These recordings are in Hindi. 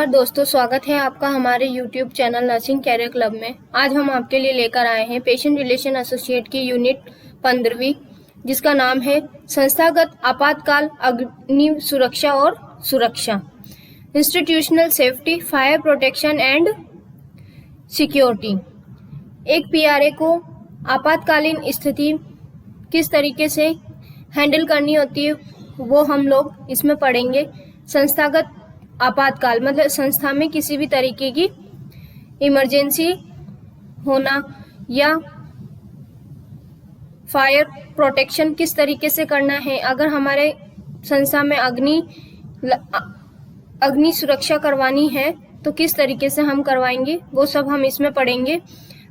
दोस्तों, स्वागत है आपका हमारे YouTube channel nursing career club में। आज हम आपके लिए लेकर आए हैं पेशेंट रिलेशन एसोसिएट की यूनिट 15वीं, जिसका नाम है संस्थागत आपातकाल अग्नि सुरक्षा और सुरक्षा, institutional safety, fire protection and security. एक पीआरए को आपातकालीन स्थिति किस तरीके से हैंडल करनी होती है वो हम लोग इसमें पढ़ेंगे। संस्थागत आपातकाल मतलब संस्था में किसी भी तरीके की इमरजेंसी होना या फायर प्रोटेक्शन किस तरीके से करना है। अगर हमारे संस्था में अग्नि सुरक्षा करवानी है तो किस तरीके से हम करवाएंगे, वो सब हम इसमें पढ़ेंगे।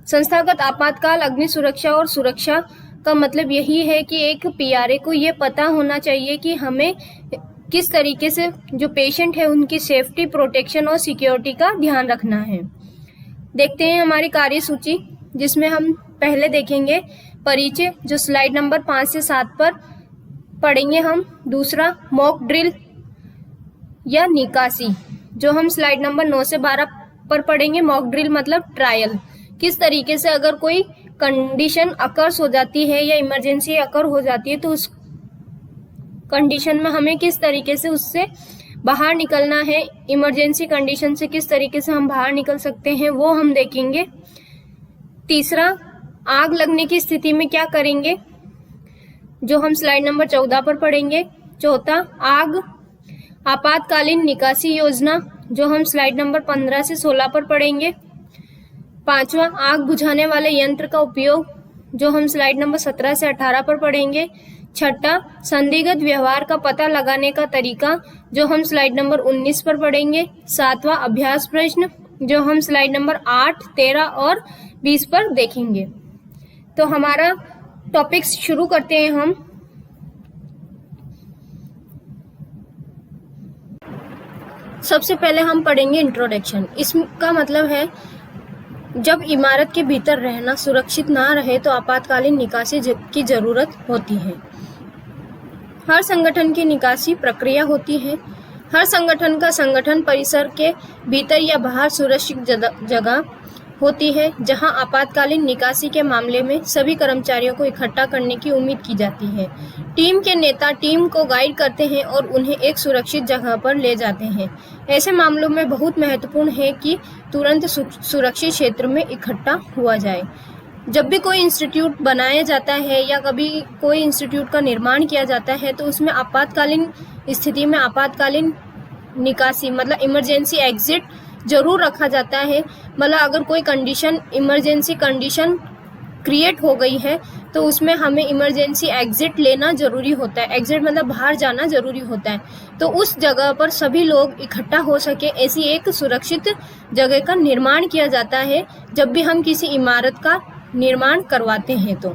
संस्थागत आपातकाल अग्नि सुरक्षा और सुरक्षा का मतलब यही है कि एक पीआरए को ये पता होना चाहिए कि हमें किस तरीके से जो पेशेंट है उनकी सेफ्टी, प्रोटेक्शन और सिक्योरिटी का ध्यान रखना है। देखते हैं हमारी कार्यसूची, जिसमें हम पहले देखेंगे परिचय, जो स्लाइड नंबर 5 से 7 पर पढ़ेंगे हम। दूसरा मॉक ड्रिल या निकासी, जो हम स्लाइड नंबर 9 से 12 पर पढ़ेंगे। मॉक ड्रिल मतलब ट्रायल, किस तरीके से अगर कोई कंडीशन अकर्स हो जाती है या इमरजेंसी अकर हो जाती है तो उस कंडीशन में हमें किस तरीके से उससे बाहर निकलना है, इमरजेंसी कंडीशन से किस तरीके से हम बाहर निकल सकते हैं, वो हम देखेंगे। तीसरा आग लगने की स्थिति में क्या करेंगे, जो हम स्लाइड नंबर 14 पर पढ़ेंगे। चौथा आग आपातकालीन निकासी योजना, जो हम स्लाइड नंबर 15 से 16 पर पढ़ेंगे। पांचवा आग बुझाने वाले यंत्र का उपयोग, जो हम स्लाइड नंबर 17 से 18 पर पढ़ेंगे। छठा संदिग्ध व्यवहार का पता लगाने का तरीका, जो हम स्लाइड नंबर 19 पर पढ़ेंगे। सातवां अभ्यास प्रश्न, जो हम स्लाइड नंबर 8, 13 और 20 पर देखेंगे। तो हमारा टॉपिक्स शुरू करते हैं हम। सबसे पहले हम पढ़ेंगे इंट्रोडक्शन। इसका मतलब है जब इमारत के भीतर रहना सुरक्षित ना रहे तो आपातकालीन निकासी की जरूरत होती है। हर संगठन की निकासी प्रक्रिया होती है। हर संगठन का संगठन परिसर के भीतर या बाहर सुरक्षित जगह होती है, जहां आपातकालीन निकासी के मामले में सभी कर्मचारियों को इकट्ठा करने की उम्मीद की जाती है। टीम के नेता टीम को गाइड करते हैं और उन्हें एक सुरक्षित जगह पर ले जाते हैं। ऐसे मामलों में बहुत महत्वपूर्ण है कि तुरंत सुरक्षित क्षेत्र में इकट्ठा हुआ जाए। जब भी कोई इंस्टीट्यूट बनाया जाता है या कभी कोई इंस्टीट्यूट का निर्माण किया जाता है तो उसमें आपातकालीन स्थिति में आपातकालीन निकासी मतलब इमरजेंसी एग्जिट जरूर रखा जाता है। मतलब अगर कोई कंडीशन इमरजेंसी कंडीशन क्रिएट हो गई है तो उसमें हमें इमरजेंसी एग्जिट लेना जरूरी होता है। एग्जिट मतलब बाहर जाना जरूरी होता है। तो उस जगह पर सभी लोग इकट्ठा हो सके, ऐसी एक सुरक्षित जगह का निर्माण किया जाता है जब भी हम किसी इमारत का निर्माण करवाते हैं। तो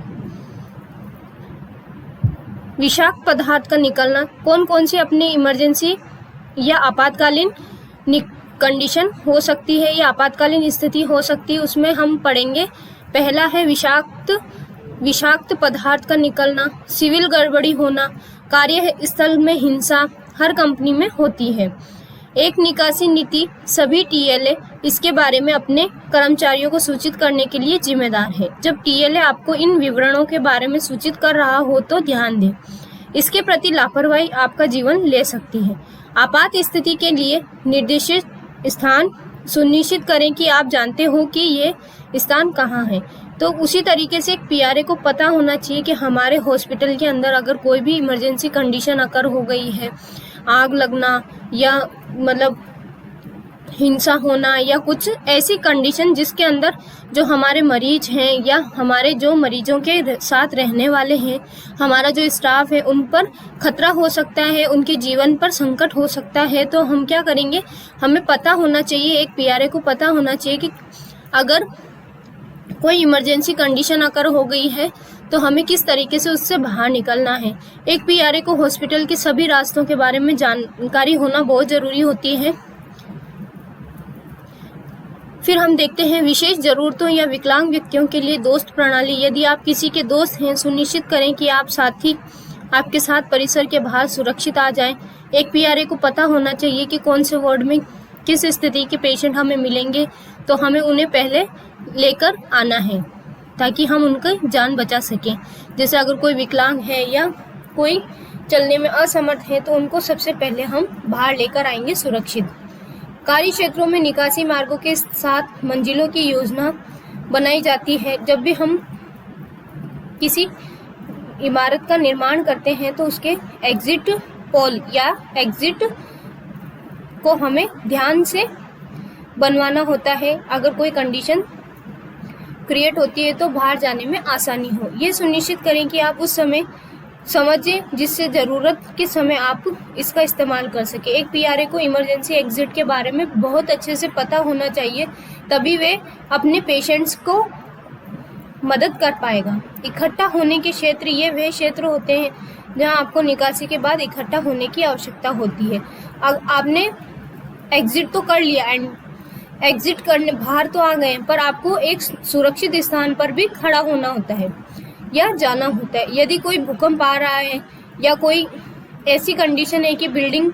विषाक्त पदार्थ का निकलना, कौन कौन सी अपनी इमरजेंसी या आपातकालीन कंडीशन हो सकती है या आपातकालीन स्थिति हो सकती है, उसमें हम पढ़ेंगे। पहला है विषाक्त पदार्थ का निकलना, सिविल गड़बड़ी होना, कार्यस्थल में हिंसा हर कंपनी में होती है। एक निकासी नीति, सभी टीएलए इसके बारे में अपने कर्मचारियों को सूचित करने के लिए जिम्मेदार है। जब टीएलए आपको इन विवरणों के बारे में सूचित कर रहा हो तो ध्यान दें, इसके प्रति लापरवाही आपका जीवन ले सकती है। आपात स्थिति के लिए निर्देशित स्थान सुनिश्चित करें कि आप जानते हो कि ये स्थान कहाँ है। तो उसी तरीके से एक पीआरए को पता होना चाहिए कि हमारे हॉस्पिटल के अंदर अगर कोई भी इमरजेंसी कंडीशन अकर हो गई है, आग लगना या मतलब हिंसा होना या कुछ ऐसी कंडीशन जिसके अंदर जो हमारे मरीज हैं या हमारे जो मरीजों के साथ रहने वाले हैं, हमारा जो स्टाफ है, उन पर खतरा हो सकता है, उनके जीवन पर संकट हो सकता है, तो हम क्या करेंगे, हमें पता होना चाहिए, एक पीआरए को पता होना चाहिए कि अगर कोई इमरजेंसी कंडीशन अगर हो गई है तो हमें किस तरीके से उससे बाहर निकलना है। एक पीआरए को हॉस्पिटल के सभी रास्तों के बारे में जानकारी होना बहुत जरूरी होती है। फिर हम देखते हैं विशेष जरूरतों या विकलांग व्यक्तियों के लिए दोस्त प्रणाली। यदि आप किसी के दोस्त हैं, सुनिश्चित करें कि आप साथी आपके साथ परिसर के बाहर सुरक्षित आ जाएं। एक पीआरए को पता होना चाहिए कि कौन से वार्ड में किस स्थिति के पेशेंट हमें मिलेंगे तो हमें उन्हें पहले लेकर आना है ताकि हम उनकी जान बचा सकें। जैसे अगर कोई विकलांग है या कोई चलने में असमर्थ है तो उनको सबसे पहले हम बाहर लेकर आएंगे सुरक्षित। कार्य क्षेत्रों में निकासी मार्गों के 7 मंजिलों की योजना बनाई जाती है। जब भी हम किसी इमारत का निर्माण करते हैं तो उसके एग्जिट पोल या एग्जिट को हमें ध्यान से बनवाना होता है। अगर कोई कंडीशन क्रिएट होती है तो बाहर जाने में आसानी हो। ये सुनिश्चित करें कि आप उस समय समझें जिससे ज़रूरत के समय आप इसका इस्तेमाल कर सके। एक पीआरए को इमरजेंसी एग्जिट के बारे में बहुत अच्छे से पता होना चाहिए, तभी वे अपने पेशेंट्स को मदद कर पाएगा। इकट्ठा होने के क्षेत्र ये वे क्षेत्र होते हैं जहां आपको निकासी के बाद इकट्ठा होने की आवश्यकता होती है। आपने एग्जिट तो कर लिया एंड एग्जिट करने बाहर तो आ गए, पर आपको एक सुरक्षित स्थान पर भी खड़ा होना होता है या जाना होता है। यदि कोई भूकंप आ रहा है या कोई ऐसी कंडीशन है कि बिल्डिंग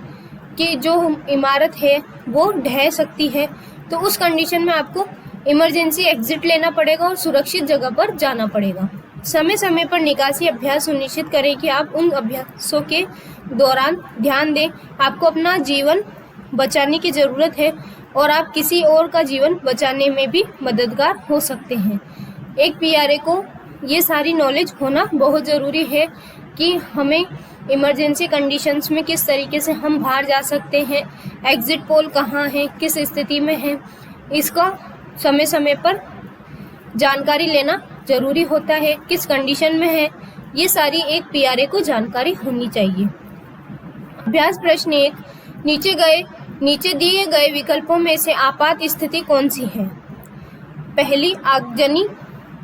की जो इमारत है वो ढह सकती है, तो उस कंडीशन में आपको इमरजेंसी एग्जिट लेना पड़ेगा और सुरक्षित जगह पर जाना पड़ेगा। समय समय पर निकासी अभ्यास सुनिश्चित करें कि आप उन अभ्यासों के दौरान ध्यान दें। आपको अपना जीवन बचाने की ज़रूरत है और आप किसी और का जीवन बचाने में भी मददगार हो सकते हैं। एक पीआरए को ये सारी नॉलेज होना बहुत ज़रूरी है कि हमें इमरजेंसी कंडीशंस में किस तरीके से हम बाहर जा सकते हैं, एग्जिट पोल कहाँ है, किस स्थिति में है, इसका समय समय पर जानकारी लेना ज़रूरी होता है। किस कंडीशन में है, ये सारी एक पीआरए को जानकारी होनी चाहिए। अभ्यास प्रश्न 1, नीचे दिए गए विकल्पों में से आपात स्थिति कौन सी है? पहली, आगजनी,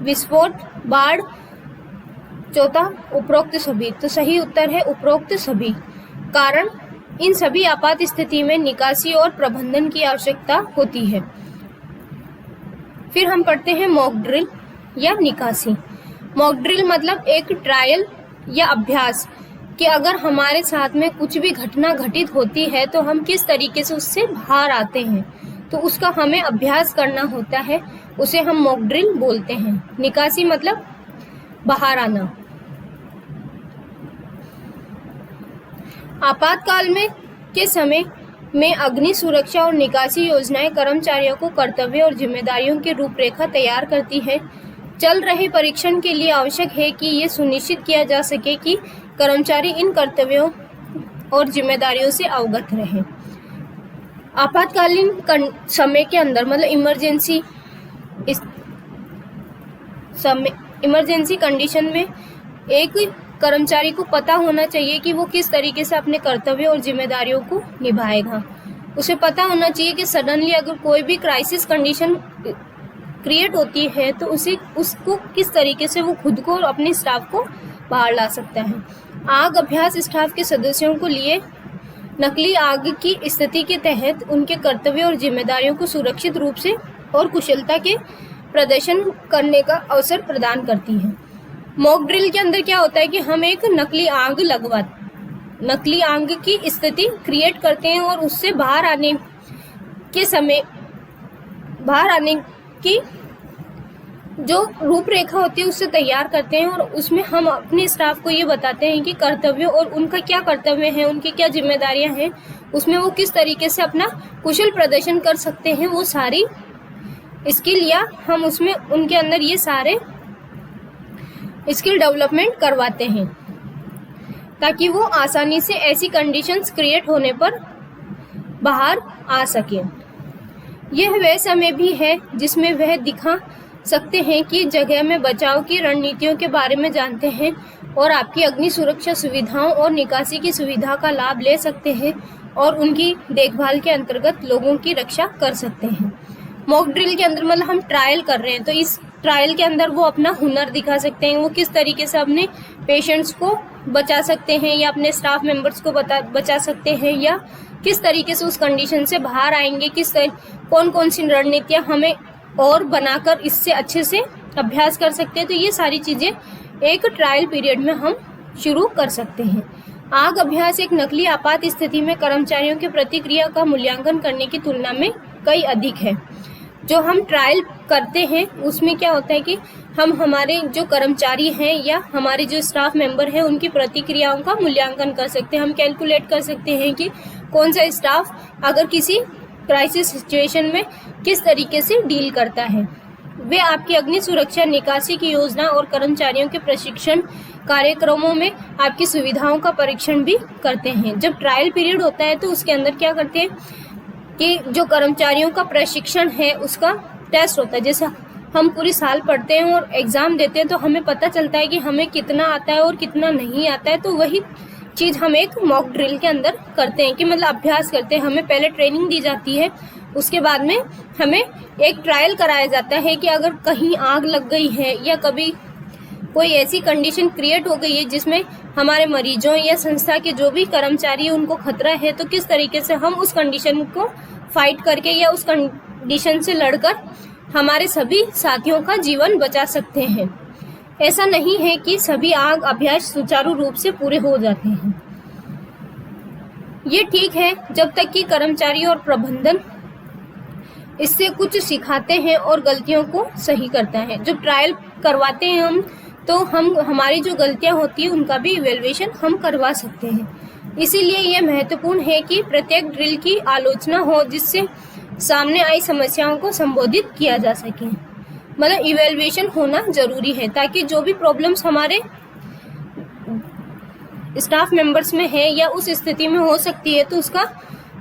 विस्फोट, बाढ़। चौथा, उपरोक्त सभी। तो सही उत्तर है उपरोक्त सभी। कारण, इन सभी आपात स्थिति में निकासी और प्रबंधन की आवश्यकता होती है। फिर हम पढ़ते हैं मॉक ड्रिल या निकासी। मॉक ड्रिल मतलब एक ट्रायल या अभ्यास कि अगर हमारे साथ में कुछ भी घटना घटित होती है तो हम किस तरीके से उससे बाहर आते हैं, तो उसका हमें अभ्यास करना होता है, उसे हम मॉक ड्रिल बोलते हैं। निकासी मतलब बाहर आना। आपातकाल में के समय में अग्नि सुरक्षा और निकासी योजनाएं कर्मचारियों को कर्तव्य और जिम्मेदारियों की रूपरेखा तैयार करती है। चल रहे परीक्षण के लिए आवश्यक है कि ये सुनिश्चित किया जा सके कि कर्मचारी इन कर्तव्यों और जिम्मेदारियों से अवगत रहें। आपातकालीन समय के अंदर मतलब इमरजेंसी कंडीशन में एक कर्मचारी को पता होना चाहिए कि वो किस तरीके से अपने कर्तव्य और जिम्मेदारियों को निभाएगा। उसे पता होना चाहिए कि सडनली अगर कोई भी क्राइसिस कंडीशन क्रिएट होती है तो उसको किस तरीके से वो खुद को और अपने स्टाफ को बाहर ला सकता है। आग अभ्यास स्टाफ के सदस्यों को लिए नकली आग की स्थिति के तहत उनके कर्तव्य और जिम्मेदारियों को सुरक्षित रूप से और कुशलता के प्रदर्शन करने का अवसर प्रदान करती है। मॉक ड्रिल के अंदर क्या होता है कि हम एक नकली आग की स्थिति क्रिएट करते हैं और उससे बाहर आने की जो रूपरेखा होती है उससे तैयार करते हैं और उसमें हम अपने स्टाफ को ये बताते हैं कि कर्तव्य और उनका क्या कर्तव्य है, उनकी क्या जिम्मेदारियां हैं, उसमें वो किस तरीके से अपना कुशल प्रदर्शन कर सकते हैं। वो सारी स्किल या हम उसमें उनके अंदर ये सारे स्किल डेवलपमेंट करवाते हैं ताकि वो आसानी से ऐसी कंडीशंस क्रिएट होने पर बाहर आ सके। यह वह समय भी है जिसमें वह दिखा सकते हैं कि जगह में बचाव की रणनीतियों के बारे में जानते हैं और आपकी अग्नि सुरक्षा सुविधाओं और निकासी की सुविधा का लाभ ले सकते हैं और उनकी देखभाल के अंतर्गत लोगों की रक्षा कर सकते हैं। मॉक ड्रिल के अंदर मतलब हम ट्रायल कर रहे हैं तो इस ट्रायल के अंदर वो अपना हुनर दिखा सकते हैं, वो किस तरीके से अपने पेशेंट्स को बचा सकते हैं या अपने स्टाफ मेंबर्स को बचा सकते हैं या किस तरीके से उस कंडीशन से बाहर आएंगे, कौन कौन सी रणनीतियाँ हमें और बनाकर इससे अच्छे से अभ्यास कर सकते हैं। तो ये सारी चीज़ें एक ट्रायल पीरियड में हम शुरू कर सकते हैं। आग अभ्यास एक नकली आपात स्थिति में कर्मचारियों की प्रतिक्रिया का मूल्यांकन करने की तुलना में कई अधिक है। जो हम ट्रायल करते हैं उसमें क्या होता है कि हम हमारे जो कर्मचारी हैं या हमारे जो स्टाफ मेंबर हैं उनकी प्रतिक्रियाओं का मूल्यांकन कर सकते हैं। हम कैलकुलेट कर सकते हैं कि कौन सा स्टाफ अगर किसी क्राइसिस सिचुएशन में किस तरीके से डील करता है। वे आपकी अग्नि सुरक्षा निकासी की योजना और कर्मचारियों के प्रशिक्षण कार्यक्रमों में आपकी सुविधाओं का परीक्षण भी करते हैं। जब ट्रायल पीरियड होता है तो उसके अंदर क्या करते हैं कि जो कर्मचारियों का प्रशिक्षण है उसका टेस्ट होता है। जैसे हम पूरी साल पढ़ते हैं और एग्जाम देते हैं तो हमें पता चलता है कि हमें कितना आता है और कितना नहीं आता है, तो वही चीज हम एक मॉक ड्रिल के अंदर करते हैं कि मतलब अभ्यास करते हैं। हमें पहले ट्रेनिंग दी जाती है, उसके बाद में हमें एक ट्रायल कराया जाता है कि अगर कहीं आग लग गई है या कभी कोई ऐसी कंडीशन क्रिएट हो गई है जिसमें हमारे मरीजों या संस्था के जो भी कर्मचारी उनको खतरा है, तो किस तरीके से हम उस कंडीशन को फाइट करके या उस कंडीशन से लड़कर हमारे सभी साथियों का जीवन बचा सकते हैं। ऐसा नहीं है कि सभी आग अभ्यास सुचारू रूप से पूरे हो जाते हैं। ये ठीक है जब तक कि कर्मचारी और प्रबंधन इससे कुछ सिखाते हैं और गलतियों को सही करता है। जब ट्रायल करवाते हैं हम हमारी जो गलतियां होती है उनका भी इवेल्युएशन हम करवा सकते हैं। इसीलिए यह महत्वपूर्ण है कि प्रत्येक ड्रिल की आलोचना हो जिससे सामने आई समस्याओं को संबोधित किया जा सके। मतलब इवेल्युएशन होना जरूरी है ताकि जो भी प्रॉब्लम्स हमारे स्टाफ मेंबर्स में है या उस स्थिति में हो सकती है तो उसका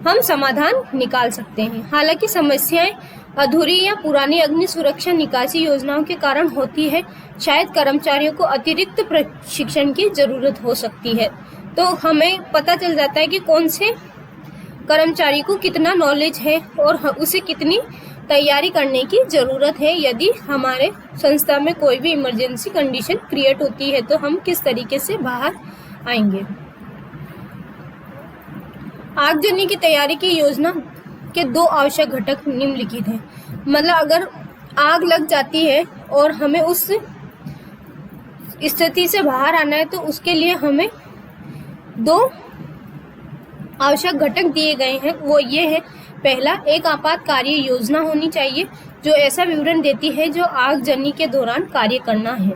हम समाधान निकाल सकते हैं। हालांकि समस्याएं अधूरी या पुरानी अग्नि सुरक्षा निकासी योजनाओं के कारण होती है। शायद कर्मचारियों को अतिरिक्त प्रशिक्षण की जरूरत हो सकती है, तो हमें पता चल जाता है कि कौन से कर्मचारी को कितना नॉलेज है और उसे कितनी तैयारी करने की जरूरत है। यदि हमारे संस्था में कोई भी इमरजेंसी कंडीशन क्रिएट होती है तो हम किस तरीके से बाहर आएंगे। आगजनी की तैयारी की योजना के 2 आवश्यक घटक निम्नलिखित हैं। मतलब अगर आग लग जाती है और हमें उस स्थिति से बाहर आना है तो उसके लिए हमें 2 आवश्यक घटक दिए गए हैं। वो ये है, पहला, एक आपात कार्य योजना होनी चाहिए जो ऐसा विवरण देती है जो आगजनी के दौरान कार्य करना है।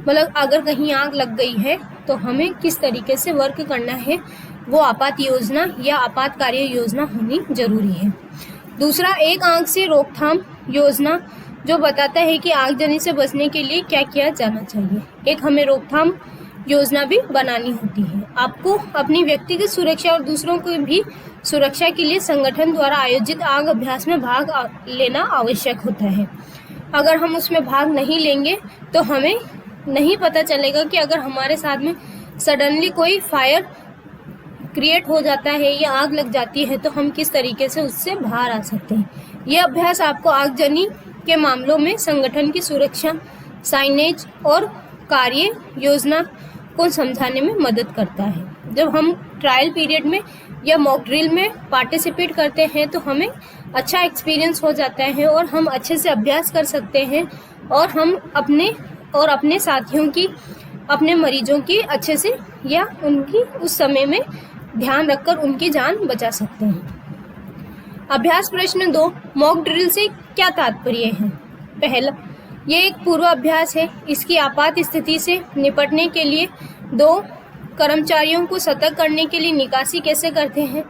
मतलब अगर कहीं आग लग गई है तो हमें किस तरीके से वर्क करना है, वो आपात योजना या आपात कार्य योजना होनी जरूरी है। दूसरा, एक आग से रोकथाम योजना जो बताता है कि आगजनी से बचने के लिए क्या किया जाना चाहिए। एक हमें रोकथाम योजना भी बनानी होती है। आपको अपनी व्यक्तिगत सुरक्षा और दूसरों की भी सुरक्षा के लिए संगठन द्वारा आयोजित आग अभ्यास में भाग लेना आवश्यक होता है। अगर हम उसमें भाग नहीं लेंगे तो हमें नहीं पता चलेगा कि अगर हमारे साथ में सडनली कोई फायर क्रिएट हो जाता है या आग लग जाती है तो हम किस तरीके से उससे बाहर आ सकते हैं। यह अभ्यास आपको आगजनी के मामलों में संगठन की सुरक्षा, साइनेज और कार्य योजना को समझाने में मदद करता है। जब हम ट्रायल पीरियड में या मॉक ड्रिल में पार्टिसिपेट करते हैं तो हमें अच्छा एक्सपीरियंस हो जाता है और हम अच्छे से अभ्यास कर सकते हैं और हम अपने साथियों की, अपने मरीजों की अच्छे से या उनकी उस समय में ध्यान रखकर उनकी जान बचा सकते हैं। अभ्यास प्रश्न 2, मॉक ड्रिल से क्या तात्पर्य है। पहला, ये एक पूर्वाभ्यास है। इसकी आपात स्थिति से निपटने के लिए 2 कर्मचारियों को सतर्क करने के लिए निकासी कैसे करते हैं।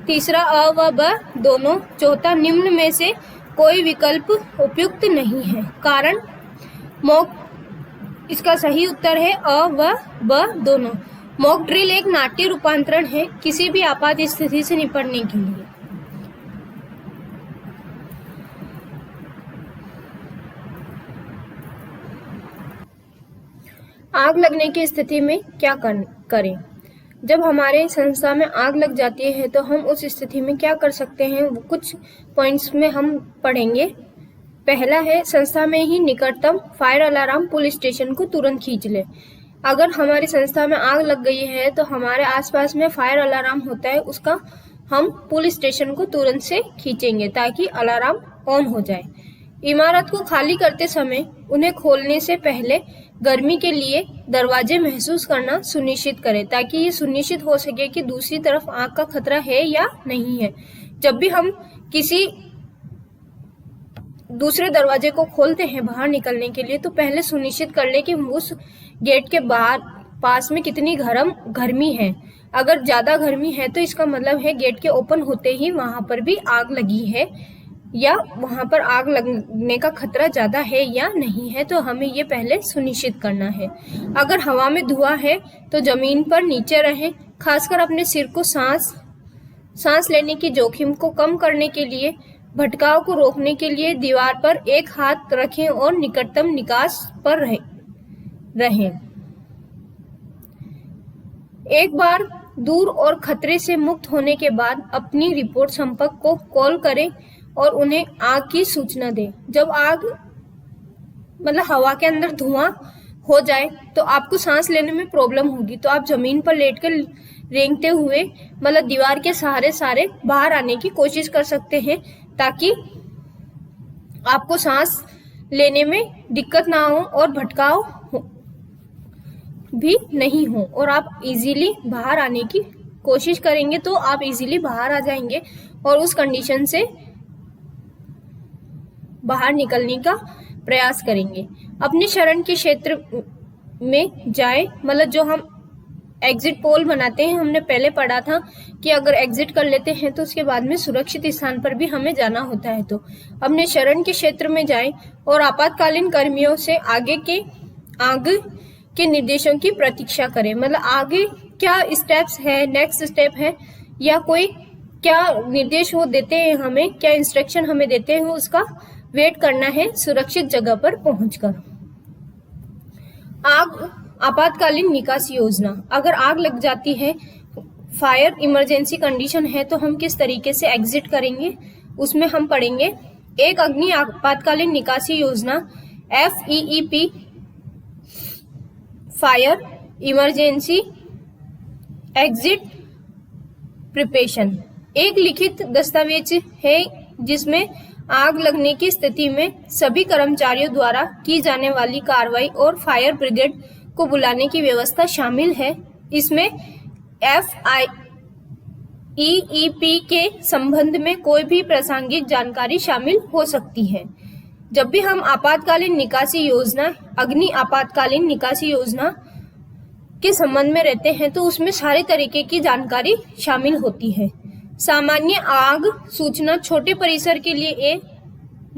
तीसरा, अ व ब दोनों। चौथा, निम्न में से कोई विकल्प उपयुक्त नहीं है। कारण, इसका सही उत्तर है अ व ब दोनों। मॉक ड्रिल एक नाट्य रूपांतरण है किसी भी आपात स्थिति से निपटने के लिए। आग लगने की स्थिति में क्या करें। जब हमारे संस्था में आग लग जाती है तो हम उस स्थिति में क्या कर सकते हैं, वो कुछ पॉइंट्स में हम पढ़ेंगे। पहला है, संस्था में ही निकटतम फायर अलार्म पुलिस स्टेशन को तुरंत खींच ले। अगर हमारी संस्था में आग लग गई है तो हमारे आसपास में फायर अलार्म होता है, उसका हम पुलिस स्टेशन को तुरंत से खींचेंगे ताकि अलार्म ऑन हो जाए। इमारत को खाली करते समय उन्हें खोलने से पहले गर्मी के लिए दरवाजे महसूस करना सुनिश्चित करें, ताकि ये सुनिश्चित हो सके कि दूसरी तरफ आग का खतरा है या नहीं है। जब भी हम किसी दूसरे दरवाजे को खोलते हैं बाहर निकलने के लिए, तो पहले सुनिश्चित कर ले कि उस गेट के बाहर पास में कितनी गर्मी है। अगर ज्यादा गर्मी है तो इसका मतलब है गेट के ओपन होते ही वहां पर भी आग लगी है, या वहां पर आग लगने का खतरा ज्यादा है या नहीं है, तो हमें ये पहले सुनिश्चित करना है। अगर हवा में धुआं है तो जमीन पर नीचे रहें। खासकर अपने सिर को सांस लेने की जोखिम को कम करने के लिए, भटकाव को रोकने के लिए दीवार पर एक हाथ रखें और निकटतम निकास पर रहें। एक बार दूर और खतरे से मुक्त होने के बाद अपनी रिपोर्ट संपर्क को कॉल करें और उन्हें आग की सूचना दें। जब आग हवा के अंदर धुआं हो जाए तो आपको सांस लेने में प्रॉब्लम होगी, तो आप जमीन पर लेटकर रेंगते हुए दीवार के सहारे बाहर आने की कोशिश कर सकते हैं, ताकि आपको सांस लेने में दिक्कत ना हो और भटकाव भी नहीं हो, और आप इजीली बाहर आने की कोशिश करेंगे तो आप इजीली बाहर आ जाएंगे और उस कंडीशन से बाहर निकलने का प्रयास करेंगे। अपने शरण के क्षेत्र में जाएं। जो हम एग्जिट पोल बनाते हैं, हमने पहले पढ़ा था कि अगर एग्जिट कर लेते हैं तो उसके बाद में सुरक्षित स्थान पर भी हमें जाना होता है। तो अपने शरण के क्षेत्र में जाएं और आपातकालीन कर्मियों से आगे के निर्देशों की प्रतीक्षा करें। आगे क्या स्टेप्स है, नेक्स्ट स्टेप है, या कोई क्या निर्देश वो देते हैं हमें, क्या इंस्ट्रक्शन हमें देते हैं, उसका वेट करना है सुरक्षित जगह पर पहुंचकर। आपातकालीन निकासी योजना। अगर आग लग जाती है, फायर इमरजेंसी कंडीशन है, तो हम किस तरीके से एग्जिट करेंगे, उसमें हम पढ़ेंगे। एक अग्नि आपातकालीन निकासी योजना FEEP, fire emergency exit preparation, एक लिखित दस्तावेज है जिसमें आग लगने की स्थिति में सभी कर्मचारियों द्वारा की जाने वाली कार्रवाई और फायर ब्रिगेड को बुलाने की व्यवस्था शामिल है। इसमें FEEP के संबंध में कोई भी प्रासंगिक जानकारी शामिल हो सकती है। जब भी हम आपातकालीन निकासी योजना, अग्नि आपातकालीन निकासी योजना के संबंध में रहते हैं, तो उसमें सारे तरीके की जानकारी शामिल होती है। सामान्य आग सूचना छोटे परिसर के लिए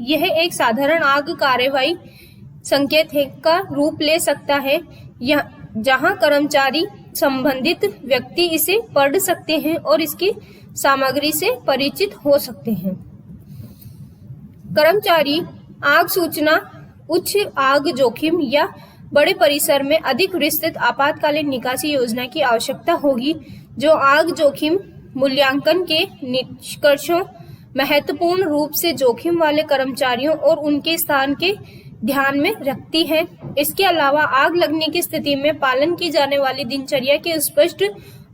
यह एक साधारण आग कार्रवाई संकेत का रूप ले सकता है, जहां कर्मचारी संबंधित व्यक्ति इसे पढ़ सकते हैं और इसकी सामग्री से परिचित हो सकते हैं। कर्मचारी आग सूचना उच्च आग जोखिम या बड़े परिसर में अधिक विस्तृत आपातकालीन निकासी योजना की आवश्यकता होगी, जो आग जोखिम मूल्यांकन के निष्कर्षों महत्वपूर्ण रूप से जोखिम वाले कर्मचारियों और उनके स्थान के ध्यान में रखती है। इसके अलावा आग लगने की स्थिति में पालन की जाने वाली दिनचर्या के स्पष्ट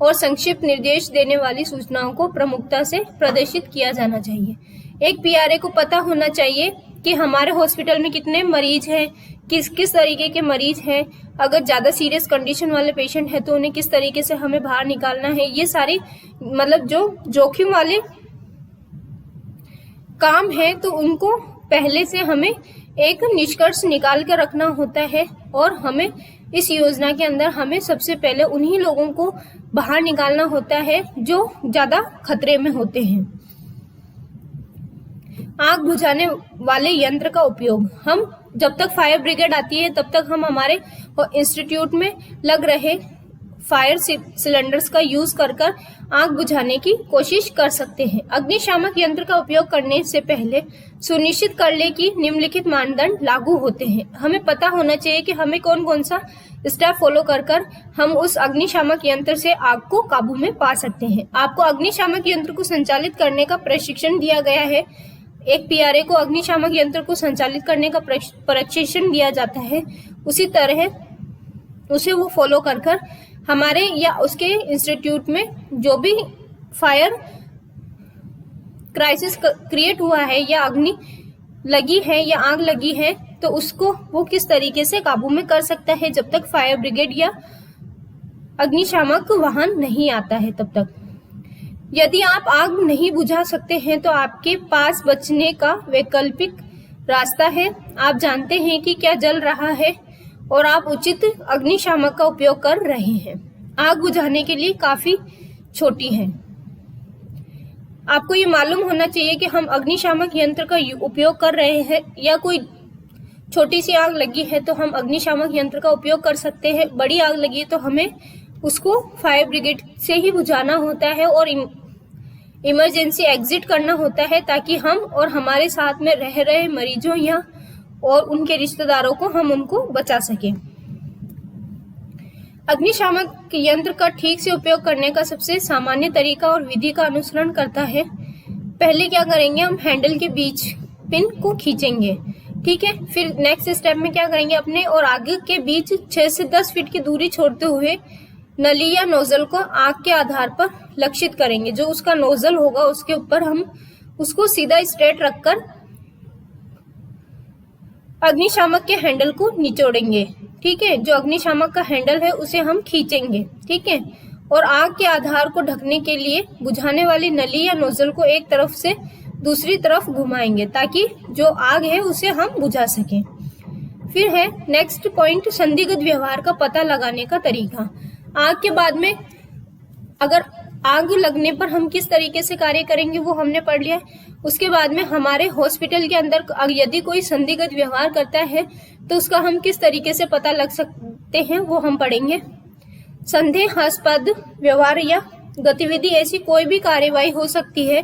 और संक्षिप्त निर्देश देने वाली सूचनाओं को प्रमुखता से प्रदर्शित किया जाना चाहिए। एक PRA को पता होना चाहिए कि हमारे हॉस्पिटल में कितने मरीज हैं, किस तरीके के मरीज हैं, अगर ज्यादा सीरियस कंडीशन वाले पेशेंट है तो उन्हें किस तरीके से हमें बाहर निकालना है। ये सारी जो जोखिम वाले काम है तो उनको पहले से हमें एक निष्कर्ष निकाल कर रखना होता है, और हमें इस योजना के अंदर हमें सबसे पहले उन्हीं लोगों को बाहर निकालना होता है जो ज्यादा खतरे में होते हैं। आग बुझाने वाले यंत्र का उपयोग। हम जब तक फायर ब्रिगेड आती है तब तक हम हमारे इंस्टीट्यूट में लग रहे फायर सिलेंडर्स का यूज कर आग बुझाने की कोशिश कर सकते हैं। अग्निशामक यंत्र का उपयोग करने से पहले सुनिश्चित कर ले कि निम्नलिखित मानदंड लागू होते हैं। हमें पता होना चाहिए कि हमें कौन कौन सा स्टेप फॉलो कर हम उस अग्निशामक यंत्र से आग को काबू में पा सकते हैं। आपको अग्निशामक यंत्र को संचालित करने का प्रशिक्षण दिया गया है। एक PRA को अग्निशामक यंत्र को संचालित करने का प्रशिक्षण दिया जाता है, उसी तरह उसे वो फॉलो कर हमारे या उसके इंस्टीट्यूट में जो भी फायर क्राइसिस क्रिएट हुआ है या अग्नि लगी है या आग लगी है तो उसको वो किस तरीके से काबू में कर सकता है जब तक फायर ब्रिगेड या अग्निशामक वाहन नहीं आता है तब तक। यदि आप आग नहीं बुझा सकते हैं तो आपके पास बचने का वैकल्पिक रास्ता है। आप जानते हैं कि क्या जल रहा है और आप उचित अग्निशामक का उपयोग कर रहे हैं। आग बुझाने के लिए काफी छोटी है। आपको ये मालूम होना चाहिए कि हम अग्निशामक यंत्र का उपयोग कर रहे हैं या कोई छोटी सी आग लगी है तो हम अग्निशामक यंत्र का उपयोग कर सकते हैं। बड़ी आग लगी है तो हमें उसको फायर ब्रिगेड से ही बुझाना होता है और इमरजेंसी एग्जिट करना होता है ताकि हम और हमारे साथ में रह रहे मरीजों या और उनके रिश्तेदारों को हम उनको बचा सकें। अग्निशामक यंत्र का ठीक से उपयोग करने का सबसे सामान्य तरीका और विधि का अनुसरण करता है। पहले क्या करेंगे, हम हैंडल के बीच पिन को खींचेंगे, ठीक है। फिर नेक्स्ट स्टेप में क्या करेंगे, अपने और आगे के बीच 6 से 10 फीट की दूरी छोड़ते हुए नली या नोजल को आग के आधार पर लक्षित करेंगे। जो उसका नोजल होगा उसके ऊपर हम उसको सीधा स्ट्रेट रखकर अग्निशामक के हैंडल को निचोड़ेंगे, ठीक है। जो अग्निशामक का हैंडल है उसे हम खींचेंगे, ठीक है। और आग के आधार को ढकने के लिए बुझाने वाली नली या नोजल को एक तरफ से दूसरी तरफ घुमाएंगे ताकि जो आग है उसे हम बुझा सकें। फिर है नेक्स्ट पॉइंट, संदिग्ध व्यवहार का पता लगाने का तरीका। आग के बाद में अगर आग लगने पर हम किस तरीके से कार्य करेंगे वो हमने पढ़ लिया है। उसके बाद में हमारे हॉस्पिटल के अंदर यदि कोई संदिग्ध व्यवहार करता है तो उसका हम किस तरीके से पता लग सकते हैं वो हम पढ़ेंगे। संदेहास्पद व्यवहार या गतिविधि ऐसी कोई भी कार्यवाही हो सकती है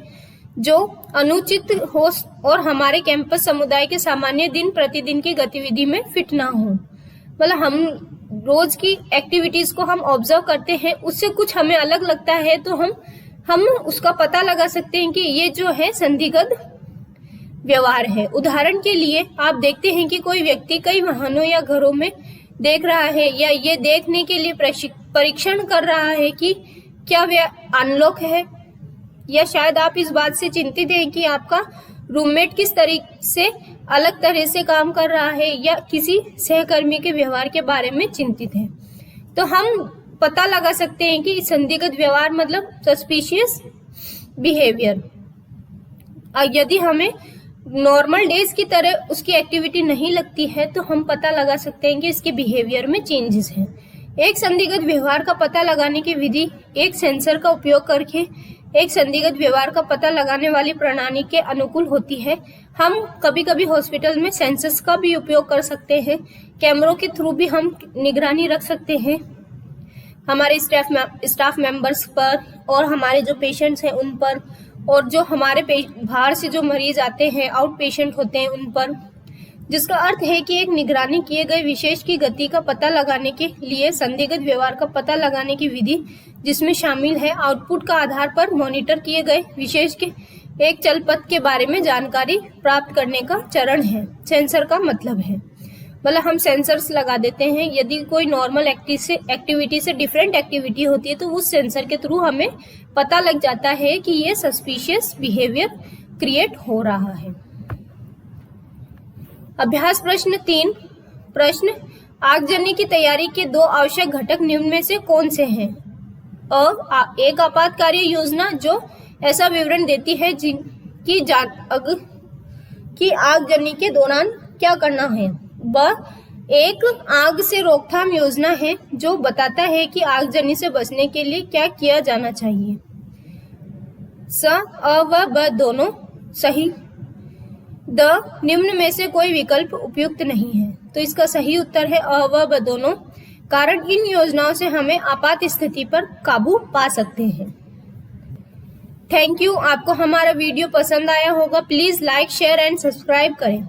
जो अनुचित हो और हमारे कैंपस समुदाय के सामान्य दिन प्रतिदिन की गतिविधि में फिट ना हो। मतलब हम रोज की एक्टिविटीज को हम ऑब्जर्व करते हैं, उससे कुछ हमें अलग लगता है तो हम उसका पता लगा सकते हैं कि ये जो है संदिग्ध व्यवहार है। उदाहरण के लिए आप देखते हैं कि कोई व्यक्ति कई वाहनों या घरों में देख रहा है या ये देखने के लिए परीक्षण कर रहा है कि क्या वह अनलॉक है, या शायद आप इस बात से चिंतित हैं कि आपका रूममेट किस तरीके से अलग तरह से काम कर रहा है या किसी सहकर्मी के व्यवहार के बारे में चिंतित है। तो हम पता लगा सकते हैं कि संदिग्ध व्यवहार मतलब सस्पिशियस बिहेवियर। यदि हमें नॉर्मल डेज की तरह उसकी एक्टिविटी नहीं लगती है तो हम पता लगा सकते हैं कि इसके बिहेवियर में चेंजेस हैं। एक संदिग्ध व्यवहार का पता लगाने की विधि एक सेंसर का उपयोग करके एक संदिग्ध व्यवहार का पता लगाने वाली प्रणाली के अनुकूल होती है। हम कभी कभी हॉस्पिटल में सेंसर्स का भी उपयोग कर सकते हैं। कैमरों के थ्रू भी हम निगरानी रख सकते हैं हमारे स्टाफ मेंबर्स पर और हमारे जो पेशेंट्स हैं उन पर, और जो हमारे बाहर से जो मरीज आते हैं आउट पेशेंट होते हैं उन पर, जिसका अर्थ है कि एक निगरानी किए गए विशेष की गति का पता लगाने के लिए संदिग्ध व्यवहार का पता लगाने की विधि जिसमें शामिल है आउटपुट का आधार पर मॉनिटर किए गए विशेष के एक चल पथ के बारे में जानकारी प्राप्त करने का चरण है। सेंसर का मतलब है मतलब हम सेंसर्स लगा देते हैं। यदि कोई नॉर्मल एक्टिविटी से डिफरेंट एक्टिविटी होती है तो उस सेंसर के थ्रू हमें पता लग जाता है कि ये सस्पिशियस बिहेवियर क्रिएट हो रहा है। अभ्यास प्रश्न 3। प्रश्न, आगजनी की तैयारी के 2 आवश्यक घटक निम्न में से कौन से हैं? एक आपातकालीन योजना जो ऐसा विवरण देती है कि आगजनी के दौरान क्या करना है। एक आग से रोकथाम योजना है जो बताता है कि आगजनी से बचने के लिए क्या किया जाना चाहिए। अ व ब दोनों सही। निम्न में से कोई विकल्प उपयुक्त नहीं है। तो इसका सही उत्तर है अ व ब दोनों, कारण इन योजनाओं से हमें आपात स्थिति पर काबू पा सकते हैं। Thank you. आपको हमारा वीडियो पसंद आया होगा, please like share and subscribe करें।